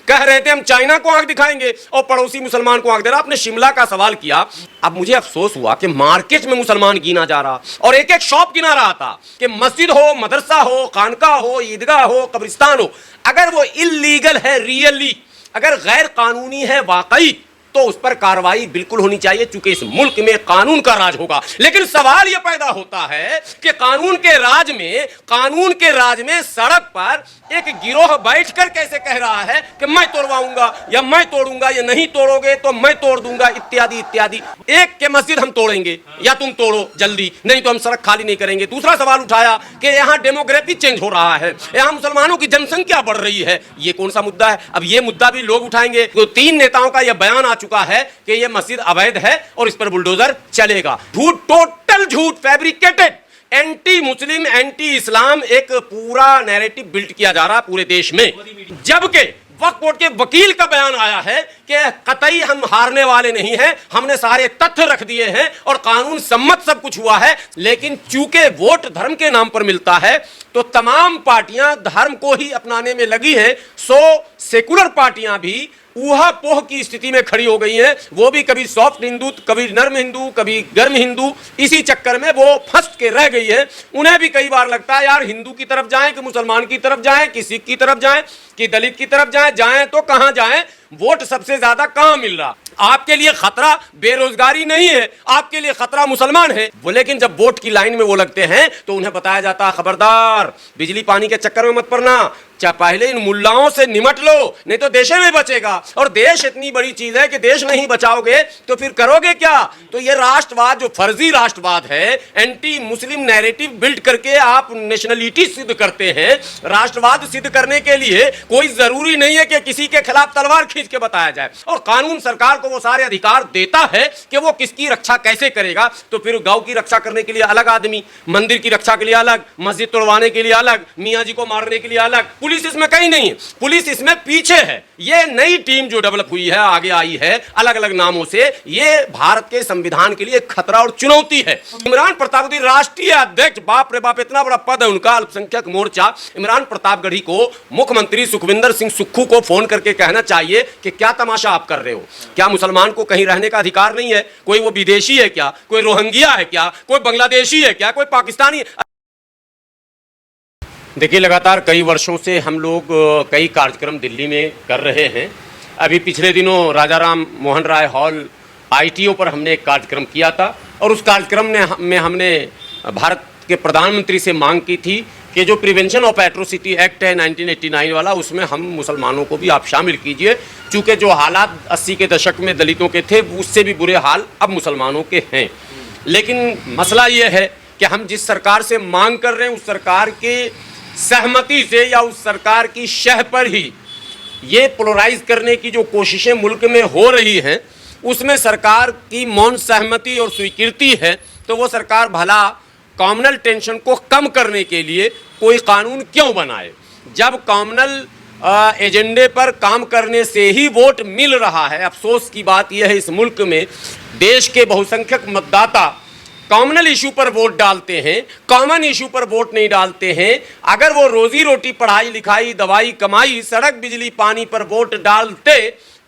कह रहे थे हम चाइना को आंख दिखाएंगे और पड़ोसी मुसलमान को आंख दे रहा। आपने शिमला का सवाल किया, अब मुझे अफसोस हुआ कि मार्केट में मुसलमान गिना जा रहा और एक एक शॉप गिना रहा था कि मस्जिद हो, मदरसा हो, खानका हो, ईदगाह हो, कब्रिस्तान हो, अगर वो इल्लीगल है, रियली अगर गैर कानूनी है वाकई, तो उस पर कार्रवाई बिल्कुल होनी चाहिए, चूंकि इस मुल्क में कानून का राज होगा। लेकिन सवाल यह पैदा होता है कि कानून के राज में सड़क पर एक गिरोह बैठकर कैसे कह रहा है कि मैं तोड़वाऊंगा या मैं तोड़ूंगा, या नहीं तोड़ोगे तो मैं तोड़ दूंगा, इत्यादि इत्यादि। एक के मस्जिद हम तोड़ेंगे या तुम तोड़ो जल्दी, नहीं तो हम सड़क खाली नहीं करेंगे। दूसरा सवाल उठाया कि यहाँ डेमोग्राफी चेंज हो रहा है, यहाँ मुसलमानों की जनसंख्या बढ़ रही है। ये कौन सा मुद्दा है? अब ये मुद्दा भी लोग उठाएंगे। तो 3 नेताओं का यह बयान आ चुका है कि यह मस्जिद अवैध है और इस पर बुलडोजर चलेगा। झूठ, टोटल झूठ, फैब्रिकेटेड, एंटी मुस्लिम, एंटी इस्लाम एक पूरा नैरेटिव बिल्ड किया जा रहा है पूरे देश में। जबकि वक्फ बोर्ड के वकील का बयान आया है कि कतई हम हारने वाले नहीं हैं, हमने सारे तथ्य रख दिए हैं और कानून सम्मत सब कुछ हुआ है। लेकिन चूंकि वोट धर्म के नाम पर मिलता है तो तमाम पार्टियां धर्म को ही अपनाने में लगी हैं। सो सेकुलर पार्टियां भी ऊहा-पोह की स्थिति में खड़ी हो गई हैं। वो भी कभी सॉफ्ट हिंदू, कभी नर्म हिंदू, कभी गर्म हिंदू, इसी चक्कर में वो फंस के रह गई है। उन्हें भी कई बार लगता है यार हिंदू की तरफ जाएं कि मुसलमान की तरफ जाएं, कि सिख की तरफ जाएं कि दलित की तरफ जाएं तो कहां जाएं? वोट सबसे ज्यादा कहां मिल रहा? आपके लिए खतरा बेरोजगारी नहीं है, आपके लिए खतरा मुसलमान है वो। लेकिन जब वोट की लाइन में वो लगते हैं तो उन्हें बताया जाता, खबरदार बिजली पानी के चक्कर में मत पड़ना, चाहे पहले इन मुल्लाओं से निमट लो, नहीं तो देश में बचेगा। और देश इतनी बड़ी चीज है कि देश नहीं बचाओगे तो फिर करोगे क्या? तो ये राष्ट्रवाद, जो फर्जी राष्ट्रवाद है, एंटी मुस्लिम नैरेटिव बिल्ड करके आप नेशनलिटी सिद्ध करते हैं। राष्ट्रवाद सिद्ध करने के लिए कोई जरूरी नहीं है कि किसी के खिलाफ तलवार खींच के बताया जाए, और कानून सरकार को वो सारे अधिकार देता है कि वो किसकी रक्षा कैसे करेगा। तो फिर गौ की रक्षा करने के लिए अलग आदमी, मंदिर की रक्षा के लिए अलग, मस्जिद तोड़वाने के लिए अलग, मियाँ जी को मारने के लिए अलग। पुलिस इसमें कहीं नहीं है, पुलिस इसमें पीछे है। ये नई टीम जो डेवलप हुई है, आगे आई है अलग अलग नामों से, ये भारत के संविधान के लिए खतरा और चुनौती है। इमरान प्रतापगढ़ी राष्ट्रीय अध्यक्ष, बाप रे बाप, इतना बड़ा पद है उनका, अल्पसंख्यक मोर्चा। इमरान प्रतापगढ़ी को मुख्यमंत्री सुखविंदर सिंह सुक्खू को फोन करके कहना चाहिए कि क्या तमाशा आप कर रहे हो? क्या मुसलमान को कहीं रहने का अधिकार नहीं है? कोई वो विदेशी है क्या? कोई रोहिंग्या है क्या? कोई बांग्लादेशी है क्या? कोई पाकिस्तानी है? देखिए, लगातार कई वर्षों से हम लोग कई कार्यक्रम दिल्ली में कर रहे हैं। अभी पिछले दिनों राजा राम मोहन राय हॉल ITO पर हमने एक कार्यक्रम किया था, और उस कार्यक्रम में हमने भारत के प्रधानमंत्री से मांग की थी कि जो प्रिवेंशन ऑफ एट्रोसिटी एक्ट है 1989 वाला, उसमें हम मुसलमानों को भी आप शामिल कीजिए। चूँकि जो हालात 80 के दशक में दलितों के थे, उससे भी बुरे हाल अब मुसलमानों के हैं। लेकिन मसला ये है कि हम जिस सरकार से मांग कर रहे हैं, उस सरकार के सहमति से या उस सरकार की शह पर ही ये पोलराइज करने की जो कोशिशें मुल्क में हो रही हैं, उसमें सरकार की मौन सहमति और स्वीकृति है। तो वो सरकार भला कॉमनल टेंशन को कम करने के लिए कोई कानून क्यों बनाए, जब कॉमनल एजेंडे पर काम करने से ही वोट मिल रहा है। अफसोस की बात यह है, इस मुल्क में देश के बहुसंख्यक मतदाता कॉमनल इशू पर वोट डालते हैं, कॉमन इशू पर वोट नहीं डालते हैं। अगर वो रोजी रोटी, पढ़ाई लिखाई, दवाई कमाई, सड़क बिजली पानी पर वोट डालते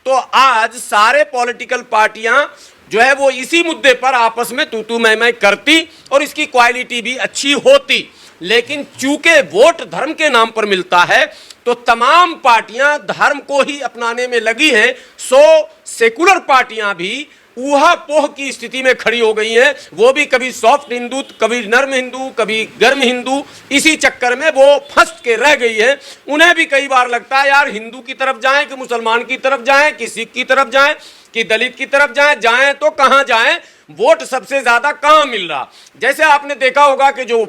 तो आज सारे पॉलिटिकल पार्टियां जो है वो इसी मुद्दे पर आपस में तू मैं करती और इसकी क्वालिटी भी अच्छी होती। लेकिन चूंकि वोट धर्म के नाम पर मिलता है तो तमाम पार्टियां धर्म को ही अपनाने में लगी हैं। सो सेकुलर पार्टियां भी ऊहा-पोह की स्थिति में खड़ी हो गई हैं। वो भी कभी सॉफ्ट हिंदू, कभी नर्म हिंदू, कभी गर्म हिंदू, इसी चक्कर में वो फंस के रह गई है। उन्हें भी कई बार लगता है यार हिंदू की तरफ जाएं कि मुसलमान की तरफ जाएं, कि सिख की तरफ जाएं, कि दलित की तरफ जाएं तो कहां जाएं? वोट सबसे ज्यादा कहां मिल रहा? जैसे आपने देखा होगा कि जो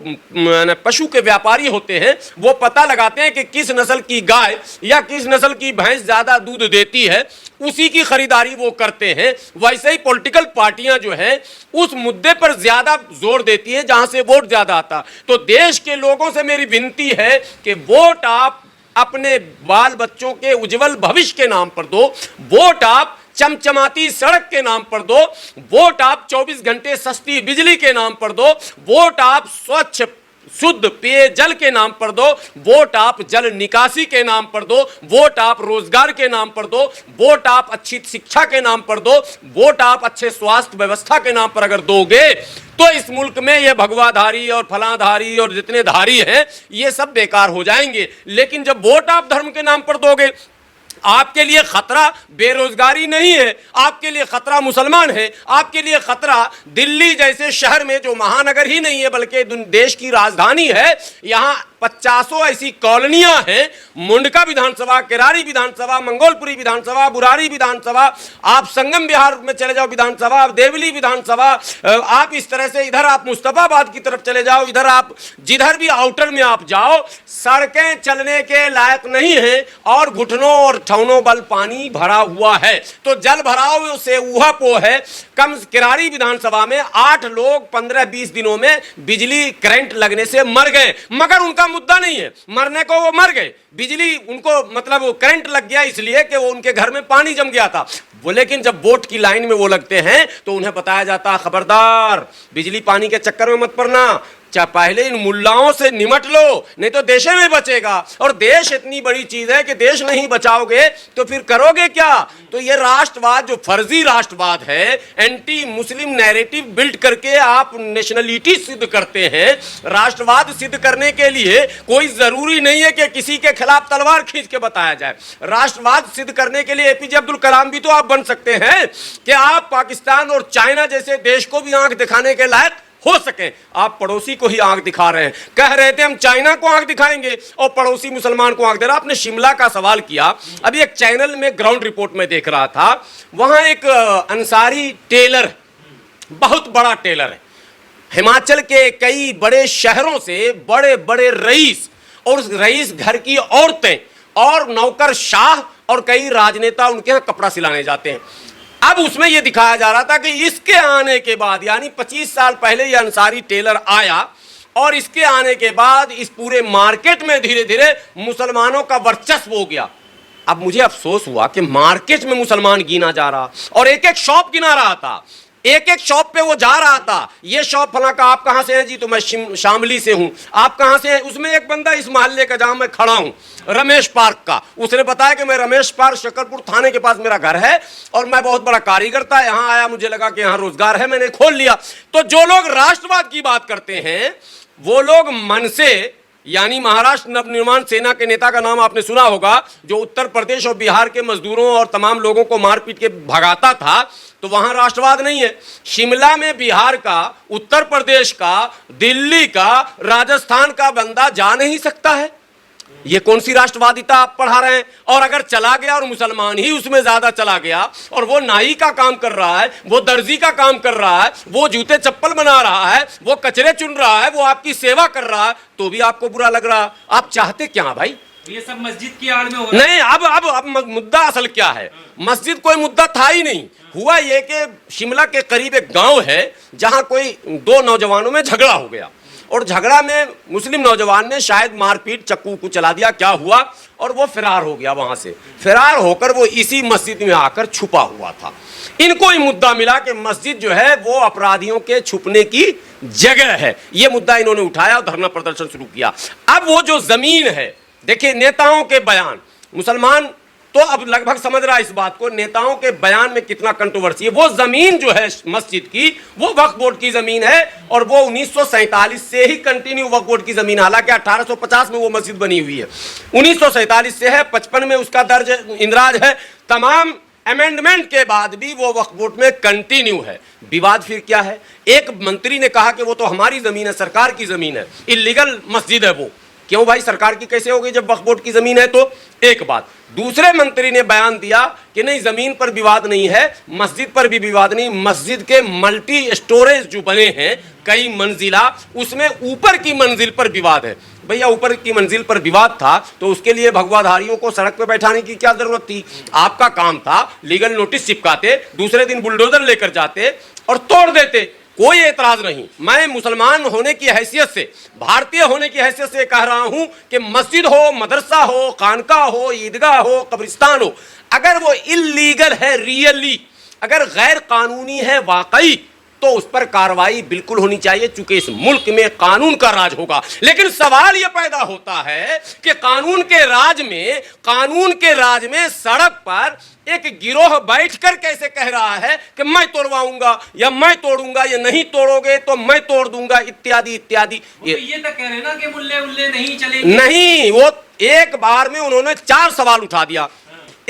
पशु के व्यापारी होते हैं, वो पता लगाते हैं कि किस नस्ल की गाय या किस नस्ल की भैंस ज्यादा दूध देती है, उसी की खरीदारी वो करते हैं। वैसे ही पॉलिटिकल पार्टियां जो है उस मुद्दे पर ज्यादा जोर देती हैं जहां से वोट ज्यादा आता। तो देश के लोगों से मेरी विनती है कि वोट आप अपने बाल बच्चों के उज्जवल भविष्य के नाम पर दो, वोट आप चमचमाती सड़क के नाम पर दो, वोट आप 24 घंटे सस्ती बिजली के नाम पर दो, वोट आप स्वच्छ शुद्ध पेयजल के नाम पर दो, वोट आप जल निकासी के नाम पर दो, वोट आप रोजगार के नाम पर दो, वोट आप अच्छी शिक्षा के नाम पर दो, वोट आप अच्छे स्वास्थ्य व्यवस्था के नाम पर अगर दोगे तो इस मुल्क में ये भगवाधारी और फलाधारी और जितने धारी हैं ये सब बेकार हो जाएंगे। लेकिन जब वोट आप धर्म के नाम पर दोगे, आपके लिए खतरा बेरोजगारी नहीं है, आपके लिए खतरा मुसलमान है, आपके लिए खतरा दिल्ली जैसे शहर में जो महानगर ही नहीं है बल्कि देश की राजधानी है, यहाँ 50 ऐसी कॉलोनियां हैं, मुंडका विधानसभा, किरारी विधानसभा, मंगोलपुरी विधानसभा, बुरारी विधानसभा, आप संगम बिहार में चले जाओ विधानसभा, आप देवली विधानसभा, आप इस तरह से इधर आप मुस्तफाबाद की तरफ चले जाओ, इधर आप जिधर भी आउटर में आप जाओ, सड़कें चलने के लायक नहीं है और घुटनों और ठौनों बल पानी भरा हुआ है। तो जल भराव से ऊहापोह है। कम किरारी विधानसभा में 8 लोग 15-20 दिनों में बिजली करंट लगने से मर गए, मगर उनका मुद्दा नहीं है मरने को, वो मर गए, बिजली उनको मतलब वो करंट लग गया इसलिए कि वो उनके घर में पानी जम गया था वो। लेकिन जब वोट की लाइन में वो लगते हैं तो उन्हें बताया जाता है खबरदार बिजली पानी के चक्कर में मत पड़ना, चाहे पहले इन मुल्लाओं से निमट लो नहीं तो देश में बचेगा। और देश इतनी बड़ी चीज है कि देश नहीं बचाओगे तो फिर करोगे क्या। तो ये राष्ट्रवाद जो फर्जी राष्ट्रवाद है, एंटी मुस्लिम नैरेटिव बिल्ड करके आप नेशनलिटी सिद्ध करते हैं। राष्ट्रवाद सिद्ध करने के लिए कोई जरूरी नहीं है कि किसी के खिलाफ तलवार खींच के बताया जाए। राष्ट्रवाद सिद्ध करने के लिए एपीजे अब्दुल कलाम भी तो आप बन सकते हैं कि आप पाकिस्तान और चाइना जैसे देश को भी आंख दिखाने के लायक हो सके। आप पड़ोसी को ही आंख दिखा रहे हैं, कह रहे थे हम चाइना को आंख दिखाएंगे और पड़ोसी मुसलमान को आंख दे रहा। आपने शिमला का सवाल किया, अभी एक चैनल में ग्राउंड रिपोर्ट में देख रहा था, वहां एक अंसारी टेलर, बहुत बड़ा टेलर है, हिमाचल के कई बड़े शहरों से बड़े बड़े रईस और रईस घर की औरतें और नौकरशाह और कई राजनेता उनके यहां कपड़ा सिलाने जाते हैं। अब उसमें यह दिखाया जा रहा था कि इसके आने के बाद यानी 25 साल पहले यह अंसारी टेलर आया और इसके आने के बाद इस पूरे मार्केट में धीरे धीरे मुसलमानों का वर्चस्व हो गया। अब मुझे अफसोस हुआ कि मार्केट में मुसलमान गिना जा रहा और एक एक शॉप गिना रहा था, एक एक शॉप पे वो जा रहा था, ये शॉप फला का, आप कहां से हैं जी, तो मैं शामली से हूं, आप कहां से हैं। उसमें एक बंदा इस मोहल्ले का जहां मैं खड़ा हूं, रमेश पार्क का, उसने बताया कि मैं रमेश पार्क शकरपुर थाने के पास मेरा घर है और मैं बहुत बड़ा कारीगर था, यहां आया, मुझे लगा कि यहां रोजगार है, मैंने खोल लिया। तो जो लोग राष्ट्रवाद की बात करते हैं वो लोग मन से, यानी महाराष्ट्र नवनिर्माण सेना के नेता का नाम आपने सुना होगा, जो उत्तर प्रदेश और बिहार के मजदूरों और तमाम लोगों को मारपीट के भगाता था, तो वहां राष्ट्रवाद नहीं है। शिमला में बिहार का, उत्तर प्रदेश का, दिल्ली का, राजस्थान का बंदा जा नहीं सकता है। ये कौन सी राष्ट्रवादिता आप पढ़ा रहे हैं। और अगर चला गया और मुसलमान ही उसमें ज्यादा चला गया और वो नाई का काम कर रहा है, वो दर्जी का काम कर रहा है, वो जूते चप्पल बना रहा है, वो कचरे चुन रहा है, वो आपकी सेवा कर रहा है, तो भी आपको बुरा लग रहा। आप चाहते क्या भाई। ये सब मस्जिद की आड़ में हो रहा है। नहीं, अब मुद्दा असल क्या है, मस्जिद कोई मुद्दा था ही नहीं। हुआ ये कि शिमला के करीब एक गांव है जहां कोई 2 नौजवानों में झगड़ा हो गया और झगड़ा में मुस्लिम नौजवान ने शायद मारपीट चक्कू को चला दिया, क्या हुआ, और वो फरार हो गया। वहां से फरार होकर वो इसी मस्जिद में आकर छुपा हुआ था। इनको ही मुद्दा मिला कि मस्जिद जो है वो अपराधियों के छुपने की जगह है। ये मुद्दा इन्होंने उठाया और धरना प्रदर्शन शुरू किया। अब वो जो जमीन है, देखिए नेताओं के बयान, मुसलमान तो अब लगभग समझ रहा है इस बात को, नेताओं के बयान में कितना कंट्रोवर्सी है। वो जमीन जो है मस्जिद की, वो वक्फ बोर्ड की जमीन है और वो 1947 से ही कंटिन्यू वक्फ बोर्ड की जमीन, हालांकि 1850 में वो मस्जिद बनी हुई है, 1947 से है, 55 में उसका दर्ज इंदराज है, तमाम अमेंडमेंट के बाद भी वो वक्फ बोर्ड में कंटिन्यू है। विवाद फिर क्या है, एक मंत्री ने कहा कि वो तो हमारी जमीन है, सरकार की जमीन है, इलीगल मस्जिद है वो। क्यों भाई, सरकार की कैसे हो गई जब वक्फ बोर्ड की जमीन है। तो एक बात, दूसरे मंत्री ने बयान दिया कि नहीं, जमीन पर विवाद नहीं है, मस्जिद पर भी विवाद नहीं, मस्जिद के मल्टी स्टोरेज जो बने हैं कई मंजिला, उसमें ऊपर की मंजिल पर विवाद है। भैया ऊपर की मंजिल पर विवाद था तो उसके लिए भगवाधारियों को सड़क पे बैठाने की क्या जरूरत थी। आपका काम था लीगल नोटिस चिपकाते, दूसरे दिन बुलडोजर लेकर जाते और तोड़ देते, कोई एतराज नहीं। मैं मुसलमान होने की हैसियत से, भारतीय होने की हैसियत से कह रहा हूं कि मस्जिद हो, मदरसा हो, खानका हो, ईदगाह हो, कब्रिस्तान हो, अगर वो इल्लीगल है रियली, अगर गैर कानूनी है वाकई, तो उस पर कार्रवाई बिल्कुल होनी चाहिए, चूंकि इस मुल्क में कानून का राज होगा। लेकिन सवाल यह पैदा होता है कि कानून के राज में सड़क पर एक गिरोह बैठकर कैसे कह रहा है कि मैं तोड़वाऊंगा या मैं तोड़ूंगा, या नहीं तोड़ोगे तो मैं तोड़ दूंगा, इत्यादि इत्यादि। ये तो कह रहे हैं ना कि मुल्ले उल्ले नहीं चलेंगे। नहीं, वो एक बार में उन्होंने 4 सवाल उठा दिया।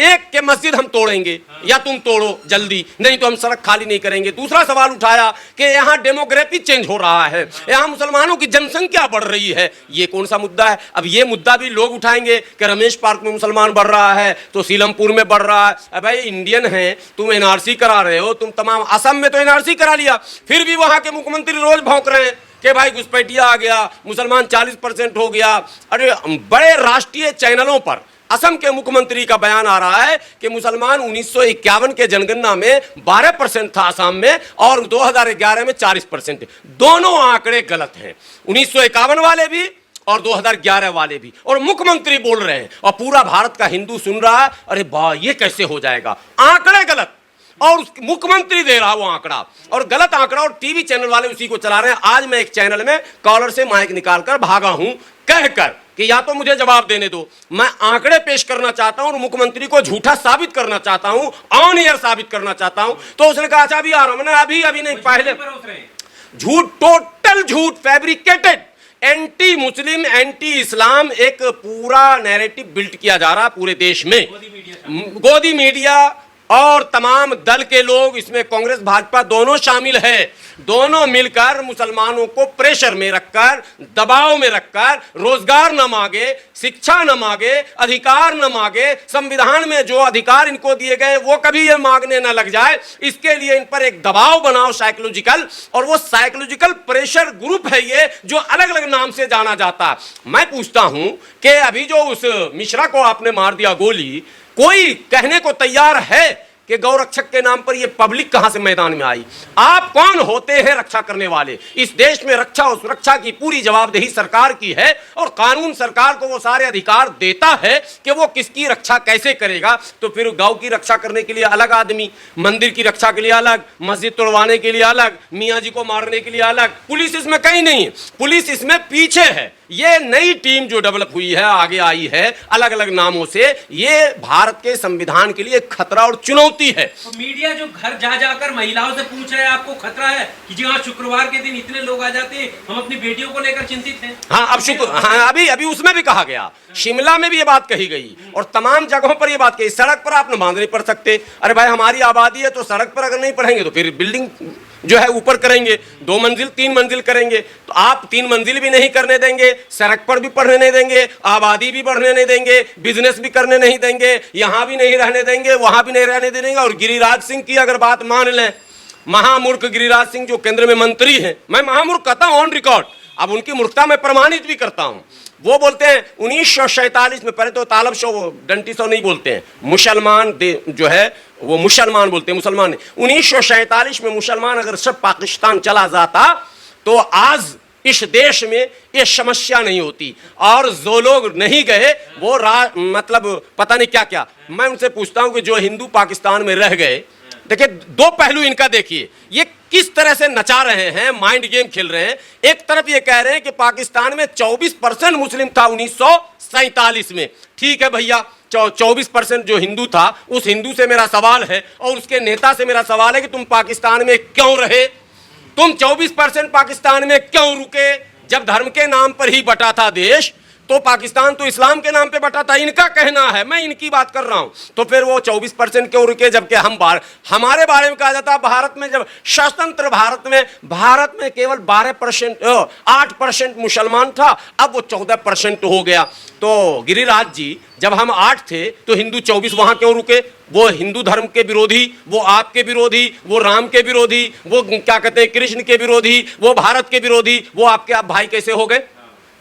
एक के मस्जिद हम तोड़ेंगे या तुम तोड़ो जल्दी, नहीं तो हम सड़क खाली नहीं करेंगे। दूसरा सवाल उठाया कि यहाँ डेमोग्राफी चेंज हो रहा है, यहाँ मुसलमानों की जनसंख्या बढ़ रही है। ये कौन सा मुद्दा है? अब ये मुद्दा भी लोग उठाएंगे कि रमेश पार्क में मुसलमान बढ़ रहा है तो सीलमपुर में बढ़ रहा है। अब भाई इंडियन है, तुम एनआरसी करा रहे हो, तुम तमाम असम में तो एनआरसी करा लिया, फिर भी वहां के मुख्यमंत्री रोज भौंक रहे हैं कि भाई घुसपैठिया आ गया, मुसलमान 40% हो गया। अरे बड़े राष्ट्रीय चैनलों पर असम के मुख्यमंत्री का बयान आ रहा है कि मुसलमान 1951 के जनगणना में 12% था असम में, और 2011 में 40%। दोनों आंकड़े गलत हैं, 1951 वाले भी और 2011 वाले भी, और मुख्यमंत्री बोल रहे हैं और पूरा भारत का हिंदू सुन रहा है। अरे वाह, ये कैसे हो जाएगा? आंकड़े गलत और मुख्यमंत्री दे रहा वो आंकड़ा, और गलत आंकड़ा, और टीवी चैनल वाले उसी को चला रहे हैं। आज मैं एक चैनल में कॉलर से माइक निकालकर भागा हूं कहकर कि या तो मुझे जवाब देने दो, मैं आंकड़े पेश करना चाहता हूं और मुख्यमंत्री को झूठा साबित करना चाहता हूं, ऑन एयर साबित करना चाहता हूं। तो उसने कहा अच्छा अभी आ रहा हूं। मैंने अभी नहीं, पहले झूठ, टोटल झूठ, फैब्रिकेटेड, एंटी मुस्लिम, एंटी इस्लाम एक पूरा नैरेटिव बिल्ड किया जा रहा पूरे देश में। गोदी मीडिया और तमाम दल के लोग, इसमें कांग्रेस भाजपा दोनों शामिल है, दोनों मिलकर मुसलमानों को प्रेशर में रखकर, दबाव में रखकर, रोजगार न मांगे, शिक्षा न मांगे, अधिकार न मांगे, संविधान में जो अधिकार इनको दिए गए वो कभी ये मांगने न लग जाए, इसके लिए इन पर एक दबाव बनाओ साइकोलॉजिकल, और वो साइकोलॉजिकल प्रेशर ग्रुप है ये, जो अलग अलग नाम से जाना जाता। मैं पूछता हूं कि अभी जो उस मिश्रा को आपने मार दिया गोली, कोई कहने को तैयार है कि गौरक्षक के नाम पर ये पब्लिक कहां से मैदान में आई? आप कौन होते हैं रक्षा करने वाले? इस देश में रक्षा और सुरक्षा की पूरी जवाबदेही सरकार की है, और कानून सरकार को वो सारे अधिकार देता है कि वो किसकी रक्षा कैसे करेगा। तो फिर गांव की रक्षा करने के लिए अलग आदमी, मंदिर की रक्षा के लिए अलग, मस्जिद तोड़वाने के लिए अलग, मियाँ जी को मारने के लिए अलग। पुलिस इसमें कहीं नहीं है, पुलिस इसमें पीछे है। ये नई टीम जो डेवलप हुई है, आगे आई है अलग अलग नामों से, ये भारत के संविधान के लिए खतरा और चुनौती है। तो मीडिया जो घर जा जाकर महिलाओं से पूछ रहे हैं आपको खतरा है कि जी हाँ शुक्रवार के दिन इतने लोग आ जाते हैं, हम अपनी बेटियों को लेकर चिंतित हैं। हाँ, अभी उसमें भी कहा गया, शिमला में भी ये बात कही गई और तमाम जगहों पर ये बात कही। सड़क पर आप बांध नहीं पड़ सकते। अरे भाई, हमारी आबादी है तो सड़क पर अगर नहीं पढ़ेंगे तो फिर बिल्डिंग जो है ऊपर करेंगे, 2 मंजिल 3 मंजिल करेंगे, तो आप 3 मंजिल भी नहीं करने देंगे, सड़क पर भी पढ़ने नहीं देंगे, आबादी भी बढ़ने नहीं देंगे, बिजनेस भी करने नहीं देंगे, यहां भी नहीं रहने देंगे, वहां भी नहीं रहने देंगे। और गिरिराज सिंह की अगर बात मान लें, महामूर्ख गिरिराज सिंह जो केंद्र में मंत्री हैं, मैं महामूर्ख कहता हूं ऑन रिकॉर्ड, अब उनकी मूर्खता मैं प्रमाणित भी करता हूं। वो बोलते हैं 1947 में, पहले तो तालब शो डंटी शो नहीं बोलते हैं, मुसलमान जो है वो मुसलमान बोलते हैं, मुसलमान 1947 में मुसलमान अगर सब पाकिस्तान चला जाता तो आज इस देश में ये समस्या नहीं होती। और जो लोग नहीं गए वो मतलब पता नहीं क्या क्या। मैं उनसे पूछता हूं कि जो हिंदू पाकिस्तान में रह गए, देखिए 2 पहलू इनका देखिए, ये किस तरह से नचा रहे हैं, माइंड गेम खेल रहे हैं। एक तरफ ये कह रहे हैं कि पाकिस्तान में 24% मुस्लिम था 1947 में। ठीक है भैया, 24% जो हिंदू था, उस हिंदू से मेरा सवाल है और उसके नेता से मेरा सवाल है कि तुम पाकिस्तान में क्यों रहे? तुम 24% पाकिस्तान में क्यों रुके? जब धर्म के नाम पर ही बटा था देश, तो पाकिस्तान तो इस्लाम के नाम पे बटा था, इनका कहना है, मैं इनकी बात कर रहा हूं। तो फिर वो 24% क्यों रुके? जबकि हमारे बारे में कहा जाता है भारत में, जब स्वतंत्र भारत में केवल 8% मुसलमान था, अब वो 14% हो गया। तो गिरिराज जी, जब हम 8 थे तो हिंदू 24 वहां क्यों रुके? वो हिंदू धर्म के विरोधी, वो आपके विरोधी, वो राम के विरोधी, वो क्या कहते हैं कृष्ण के विरोधी, वो भारत के विरोधी, वो आपके आप भाई कैसे हो गए?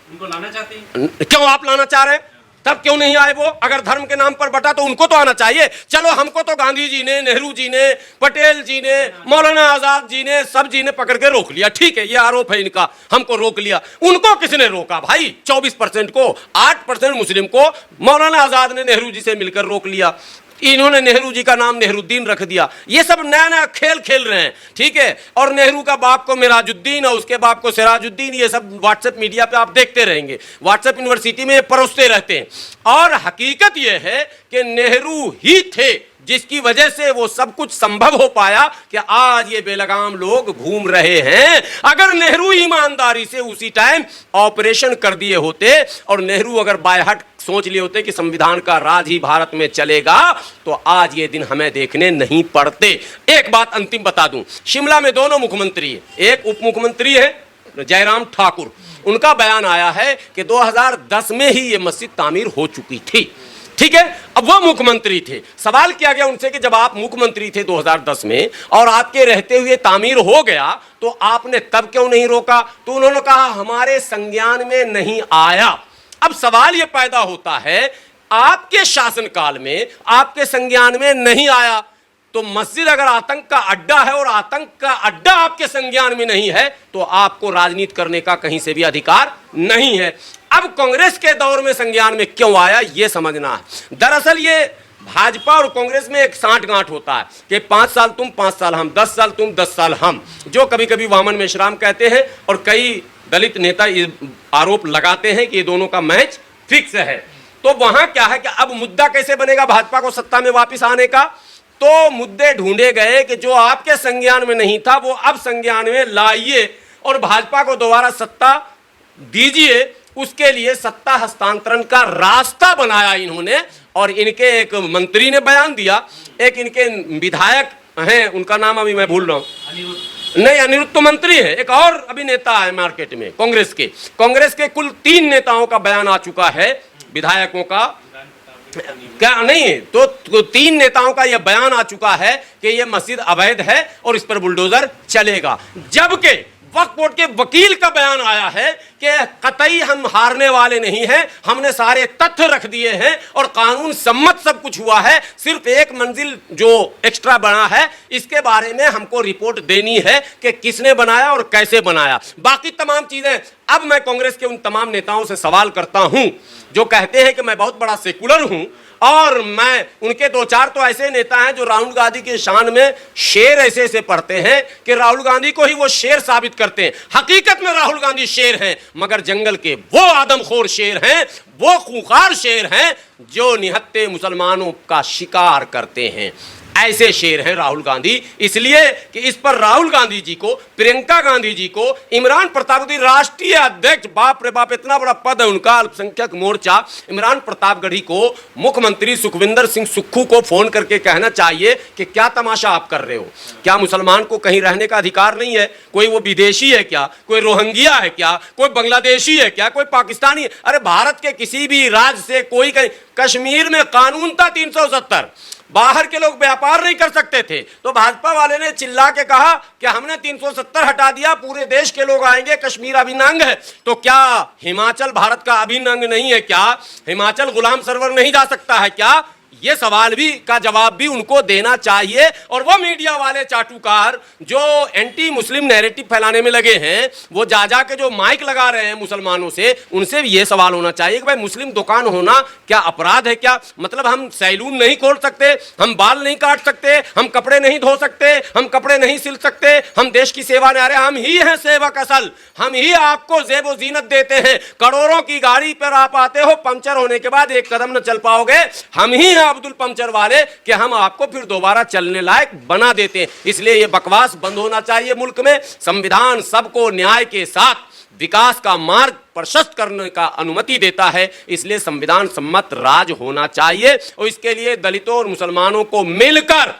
उनको लाना चाहते हैं। क्यों आप लाना चाह रहे हैं? तब क्यों नहीं आए वो? अगर धर्म के नाम पर बटा तो उनको तो आना चाहिए। चलो, हमको तो गांधी जी ने, नेहरू जी ने, पटेल जी ने, मौलाना आजाद जी ने, सब जी ने पकड़ के रोक लिया। ठीक है, ये आरोप है इनका, हमको रोक लिया। उनको किसने रोका भाई? 24% को, 8% मुस्लिम को मौलाना आजाद ने नेहरू जी से मिलकर रोक लिया। इन्होंने नेहरू जी का नाम नेहरूद्दीन रख दिया। ये सब नया नया खेल खेल रहे हैं, ठीक है। और नेहरू का बाप को मिराजुद्दीन और उसके बाप को सिराजुद्दीन, ये सब व्हाट्सएप मीडिया पे आप देखते रहेंगे, व्हाट्सएप यूनिवर्सिटी में परोसते रहते हैं। और हकीकत ये है कि नेहरू ही थे जिसकी वजह से वो सब कुछ संभव हो पाया कि आज ये बेलगाम लोग घूम रहे हैं। अगर नेहरू ईमानदारी से उसी टाइम ऑपरेशन कर दिए होते और नेहरू अगर बायहट सोच लिए होते कि संविधान का राज ही भारत में चलेगा, तो आज ये दिन हमें देखने नहीं पड़ते। एक बात अंतिम बता दूं, शिमला में दोनों मुख्यमंत्री हैं, एक उप मुख्यमंत्री है जयराम ठाकुर, उनका बयान आया है कि 2010 में ही ये मस्जिद तामीर हो चुकी थी, ठीक है। अब वो मुख्यमंत्री थे, सवाल किया गया उनसे कि जब आप मुख्यमंत्री थे 2010 में और आपके रहते हुए तामीर हो गया तो आपने तब क्यों नहीं रोका? तो उन्होंने कहा हमारे संज्ञान में नहीं आया। अब सवाल यह पैदा होता है, आपके शासनकाल में आपके संज्ञान में नहीं आया तो मस्जिद अगर आतंक का अड्डा है और आतंक का अड्डा आपके संज्ञान में नहीं है तो आपको राजनीति करने का कहीं से भी अधिकार नहीं है। अब कांग्रेस के दौर में संज्ञान में क्यों आया यह समझना है। दरअसल ये भाजपा और कांग्रेस में एक सांठ-गांठ होता है कि 5 साल तुम 5 साल हम, 10 साल तुम 10 साल हम, जो कभी कभी वामन मेश्राम कहते हैं और कई दलित नेता आरोप लगाते हैं कि ये दोनों का मैच फिक्स है। तो वहां क्या है कि अब मुद्दा कैसे बनेगा भाजपा को सत्ता में वापस आने का? तो मुद्दे ढूंढे गए कि जो आपके संज्ञान में नहीं था वो अब संज्ञान में लाइए और भाजपा को दोबारा सत्ता दीजिए। उसके लिए सत्ता हस्तांतरण का रास्ता बनाया इन्होंने और इनके एक मंत्री ने बयान दिया, एक इनके विधायक हैं, उनका नाम अभी मैं भूल रहा हूं, नहीं अनिरुद्ध तो मंत्री है, एक और अभिनेता है मार्केट में कांग्रेस के कुल 3 नेताओं का बयान आ चुका है, विधायकों का क्या नहीं तो 3 नेताओं का यह बयान आ चुका है कि यह मस्जिद अवैध है और इस पर बुलडोजर चलेगा। जबकि वक्फ बोर्ड के वकील का बयान आया है कि कतई हम हारने वाले नहीं हैं, हमने सारे तथ्य रख दिए हैं और कानून सम्मत सब कुछ हुआ है, सिर्फ एक मंजिल जो एक्स्ट्रा बना है इसके बारे में हमको रिपोर्ट देनी है कि किसने बनाया और कैसे बनाया। बाकी तमाम चीजें अब मैं कांग्रेस के उन तमाम नेताओं से सवाल करता हूं जो कहते हैं कि मैं बहुत बड़ा सेकुलर हूं और मैं उनके 2-4 तो ऐसे नेता हैं जो राहुल गांधी के शान में शेर ऐसे ऐसे पढ़ते हैं कि राहुल गांधी को ही वो शेर साबित करते हैं। हकीकत में राहुल गांधी शेर हैं मगर जंगल के वो आदमखोर शेर हैं, वो खूंखार शेर हैं जो निहत्थे मुसलमानों का शिकार करते हैं। ऐसे शेर हैं राहुल गांधी, इसलिए कि इस पर राहुल गांधी जी को, प्रियंका गांधी जी को, इमरान प्रतापगढ़ी राष्ट्रीय अध्यक्ष, बाप रे बाप इतना बड़ा पद है उनका, अल्पसंख्यक मोर्चा, इमरान प्रतापगढ़ी को मुख्यमंत्री सुखविंदर सिंह सुक्खू को फोन करके कहना चाहिए कि क्या तमाशा आप कर रहे हो? क्या मुसलमान को कहीं रहने का अधिकार नहीं है? कोई वो विदेशी है क्या? कोई रोहिंग्या है क्या? कोई बांग्लादेशी है क्या? कोई पाकिस्तानी है? अरे भारत के किसी भी राज्य से कोई कश्मीर में कानून था 370, बाहर के लोग व्यापार नहीं कर सकते थे, तो भाजपा वाले ने चिल्ला के कहा कि हमने 370 हटा दिया, पूरे देश के लोग आएंगे, कश्मीर अभिन्न अंग है। तो क्या हिमाचल भारत का अभिन्न अंग नहीं है क्या? हिमाचल गुलाम सरवर नहीं जा सकता है क्या? ये सवाल भी का जवाब भी उनको देना चाहिए। और वो मीडिया वाले चाटुकार जो एंटी मुस्लिम नैरेटिव फैलाने में लगे हैं, वो जा के जो माइक लगा रहे हैं मुसलमानों से, उनसे भी ये सवाल होना चाहिए कि भाई मुस्लिम दुकान होना क्या अपराध है क्या? मतलब हम सैलून नहीं खोल सकते, हम बाल नहीं काट सकते, हम कपड़े नहीं धो सकते, हम कपड़े नहीं सिल सकते, हम देश की सेवा नहीं, अरे हम ही हैं सेवक असल, हम ही आपको ज़ेब व ज़ीनत देते हैं। करोड़ों की गाड़ी पर आप आते हो, पंचर होने के बाद एक कदम न चल पाओगे, हम ही अब्दुल पंचर वाले कि हम आपको फिर दोबारा चलने लायक बना देते हैं। इसलिए ये बकवास बंद होना चाहिए मुल्क में। संविधान सबको न्याय के साथ विकास का मार्ग प्रशस्त करने का अनुमति देता है, इसलिए संविधान सम्मत राज होना चाहिए और इसके लिए दलितों और मुसलमानों को मिलकर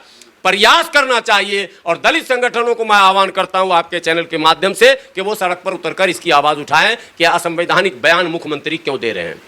प्रयास करना चाहिए। और दलित संगठनों को मैं आह्वान करता हूं आपके चैनल के माध्यम से कि वो सड़क पर उतरकर इसकी आवाज उठाएं कि असंवैधानिक बयान मुख्यमंत्री क्यों दे रहे हैं।